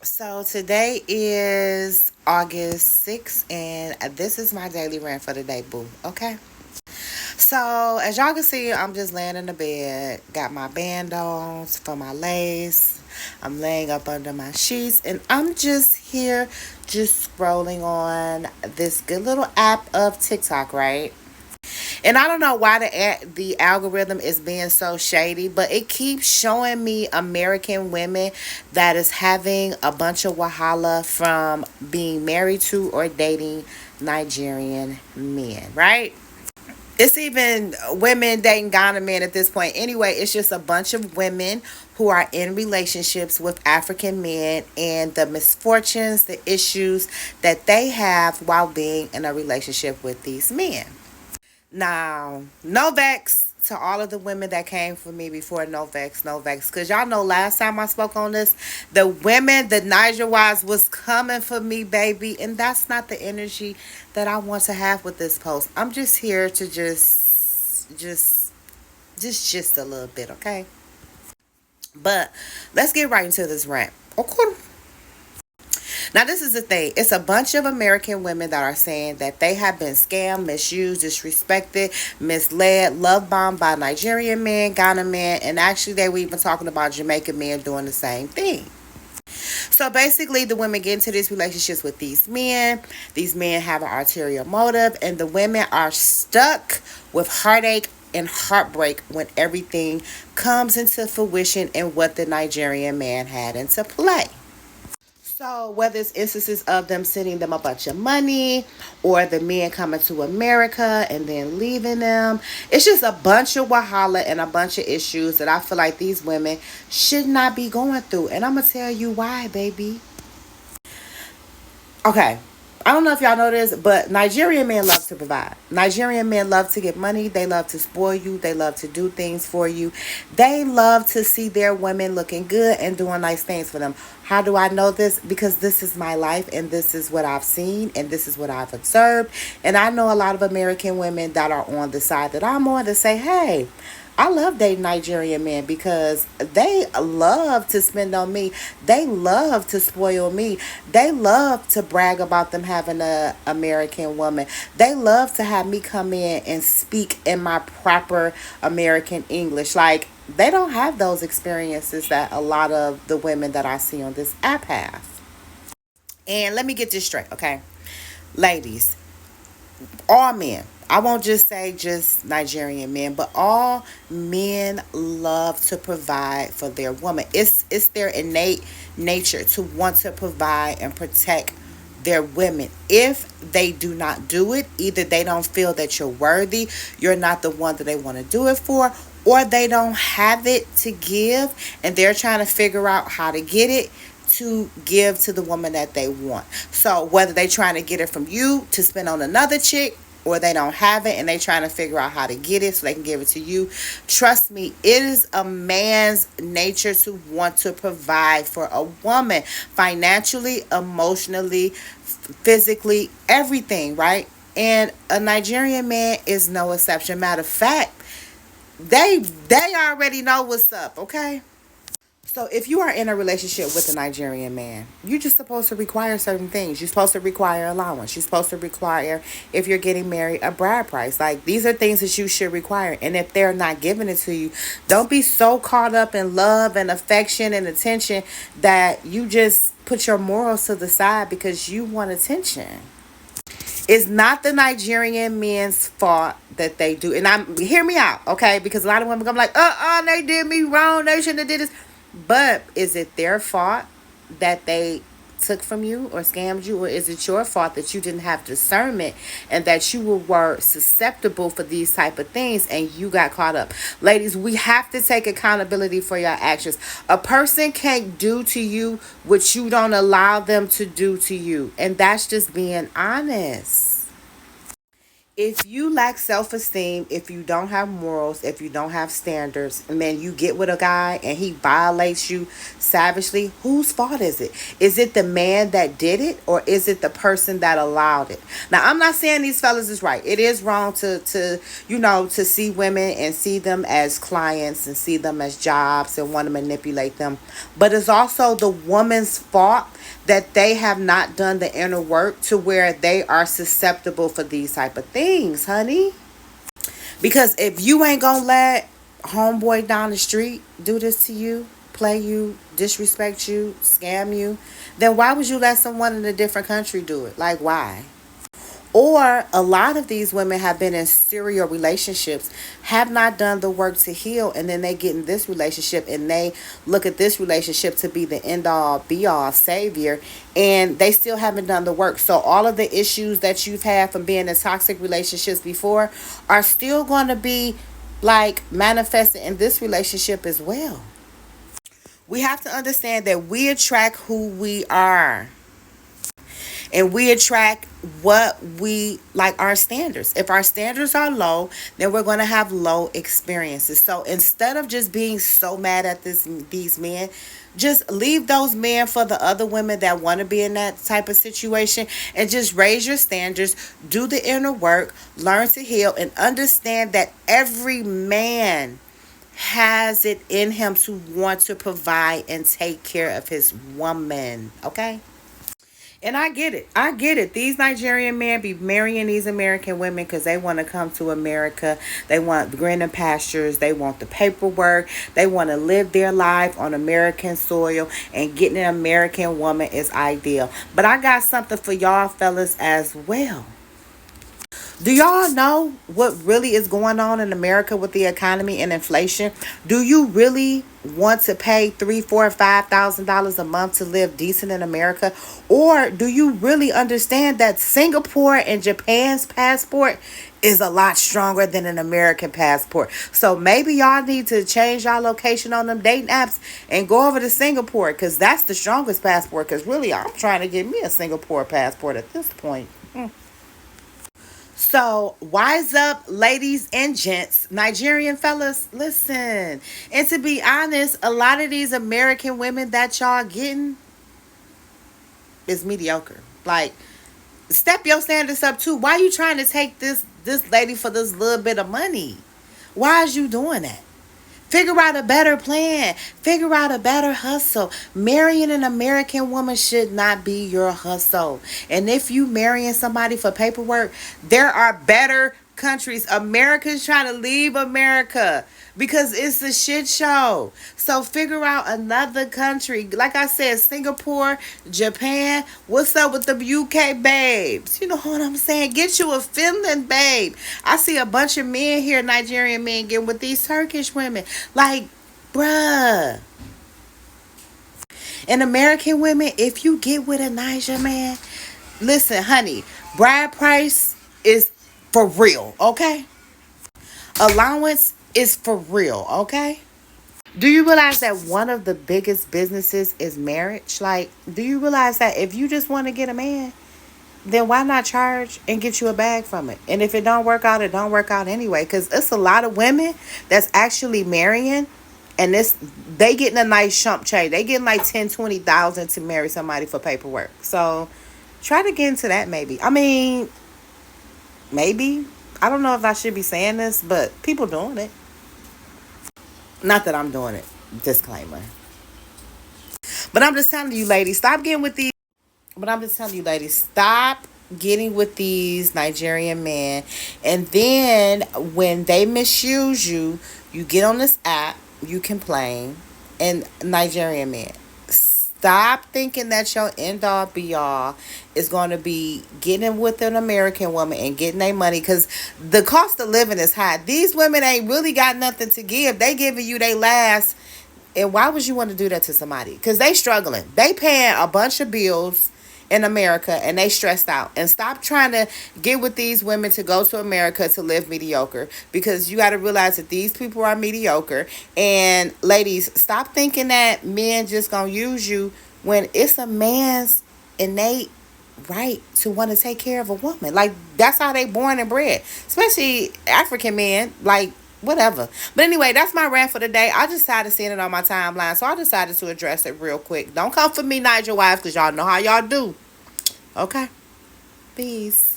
So today is August 6th, and this is my daily rant for the day, boo. Okay. So as y'all can see, I'm just laying in the bed, got my band on for my lace. I'm laying up under my sheets, and I'm just here, just scrolling on this good little app of TikTok, right? And I don't know why the algorithm is being so shady, but it keeps showing me American women that is having a bunch of wahala from being married to or dating Nigerian men, right? It's even women dating Ghana men at this point. Anyway, it's just a bunch of women who are in relationships with African men and the misfortunes, the issues that they have while being in a relationship with these men. Now, no vex to all of the women that came for me before. No vex, no vex. Because y'all know last time I spoke on this, the women, the Niger wives was coming for me, baby. And that's not the energy that I want to have with this post. I'm just here to just a little bit, okay? But let's get right into this rant. Okay. Now, this is the thing. It's a bunch of American women that are saying that they have been scammed, misused, disrespected, misled, love bombed by Nigerian men, Ghana men, and actually they were even talking about Jamaican men doing the same thing. So basically, the women get into these relationships with these men. These men have an ulterior motive, and the women are stuck with heartache and heartbreak when everything comes into fruition in what the Nigerian man had into play. So whether it's instances of them sending them a bunch of money or the men coming to America and then leaving them, it's just a bunch of wahala and a bunch of issues that I feel like these women should not be going through. And I'm going to tell you why, baby. Okay. I don't know if y'all know this, but Nigerian men love to provide. Nigerian men love to get money. They love to spoil you. They love to do things for you. They love to see their women looking good and doing nice things for them. How do I know this? Because this is my life and this is what I've seen and this is what I've observed. And I know a lot of American women that are on the side that I'm on to say, hey, I love dating Nigerian men because they love to spend on me. They love to spoil me. They love to brag about them having a American woman. They love to have me come in and speak in my proper American English. Like they don't have those experiences that a lot of the women that I see on this app have. And let me get this straight, okay? Ladies, all men, I won't just say just Nigerian men, but all men love to provide for their woman. It's their innate nature to want to provide and protect their women. If they do not do it, either they don't feel that you're worthy, you're not the one that they want to do it for, or they don't have it to give and they're trying to figure out how to get it to give to the woman that they want. So whether they trying to get it from you to spend on another chick or they don't have it and they trying to figure out how to get it so they can give it to you. Trust me, it is a man's nature to want to provide for a woman financially, emotionally, physically, everything, right? And a Nigerian man is no exception. Matter of fact, they already know what's up, okay? So if you are in a relationship with a Nigerian man, you're just supposed to require certain things. You're supposed to require allowance. You're supposed to require, if you're getting married, a bride price. Like these are things that you should require. And if they're not giving it to you, don't be so caught up in love and affection and attention that you just put your morals to the side because you want attention. It's not the Nigerian men's fault that they do. And I'm hear me out, okay? Because a lot of women come like, they did me wrong. They shouldn't have did this. But is it their fault that they took from you or scammed you, or is it your fault that you didn't have discernment and that you were susceptible for these type of things and you got caught up? Ladies, we have to take accountability for your actions. A person can't do to you what you don't allow them to do to you, and that's just being honest. If you lack self-esteem, if you don't have morals, if you don't have standards, and then you get with a guy and he violates you savagely, whose fault is it? Is it the man that did it, or is it the person that allowed it? Now, I'm not saying these fellas is right. It is wrong to see women and see them as clients and see them as jobs and want to manipulate them. But it's also the woman's fault that they have not done the inner work to where they are susceptible for these type of things, honey. Because if you ain't gonna let homeboy down the street do this to you, play you, disrespect you, scam you, then why would you let someone in a different country do it? Like, why? Or a lot of these women have been in serial relationships, have not done the work to heal, and then they get in this relationship and they look at this relationship to be the end all be all savior, and they still haven't done the work. So all of the issues that you've had from being in toxic relationships before are still going to be like manifested in this relationship as well. We have to understand that we attract who we are, and we attract what we like, our standards. If our standards are low, then we're going to have low experiences. So instead of just being so mad at these men, just leave those men for the other women that want to be in that type of situation, and just raise your standards, do the inner work, learn to heal, and understand that every man has it in him to want to provide and take care of his woman. Okay? And I get it. I get it. These Nigerian men be marrying these American women because they want to come to America. They want greener pastures. They want the paperwork. They want to live their life on American soil. And getting an American woman is ideal. But I got something for y'all fellas as well. Do y'all know what really is going on in America with the economy and inflation? Do you really want to pay $3, $4, $5,000 a month to live decent in America? Or do you really understand that Singapore and Japan's passport is a lot stronger than an American passport? So maybe y'all need to change y'all location on them dating apps and go over to Singapore, because that's the strongest passport. Because really, I'm trying to get me a Singapore passport at this point. So, wise up, ladies and gents, Nigerian fellas, listen. And to be honest, a lot of these American women that y'all getting is mediocre. Like, step your standards up too. Why you trying to take this lady for this little bit of money? Why is you doing that? Figure out a better plan. Figure out a better hustle. Marrying an American woman should not be your hustle. And if you marrying somebody for paperwork, there are better countries. America's trying to leave America because it's a shit show. So figure out another country. Like I said, Singapore, Japan. What's up with the UK babes? You know what I'm saying? Get you a Finland babe. I see a bunch of men here, Nigerian men, getting with these Turkish women. Like, bruh. And American women, if you get with a Niger man, listen, honey, bride price is for real, okay? Allowance is for real, okay? Do you realize that one of the biggest businesses is marriage? Like, do you realize that if you just want to get a man, then why not charge and get you a bag from it? And if it don't work out, it don't work out anyway. Because it's a lot of women that's actually marrying, and they getting a nice chump change. They getting like 10, 20,000 to marry somebody for paperwork. So try to get into that maybe. I mean, maybe. I don't know if I should be saying this, but people doing it. Not that I'm doing it. Disclaimer. But I'm just telling you, ladies, stop getting with these. But I'm just telling you, ladies, stop getting with these Nigerian men. And then when they misuse you, you get on this app, you complain. And Nigerian men, stop thinking that your end all be all is going to be getting with an American woman and getting their money, because the cost of living is high. These women ain't really got nothing to give. They giving you their last. And why would you want to do that to somebody? Because they struggling. They paying a bunch of bills in America and they stressed out. And stop trying to get with these women to go to America to live mediocre, because you got to realize that these people are mediocre. And ladies, stop thinking that men just gonna use you when it's a man's innate right to want to take care of a woman. Like, that's how they born and bred, especially African men. Like, whatever. But anyway, that's my rant for the day. I just decided seeing it on my timeline, so I decided to address it real quick. Don't come for me, Nigel wives, because y'all know how y'all do. Okay, peace.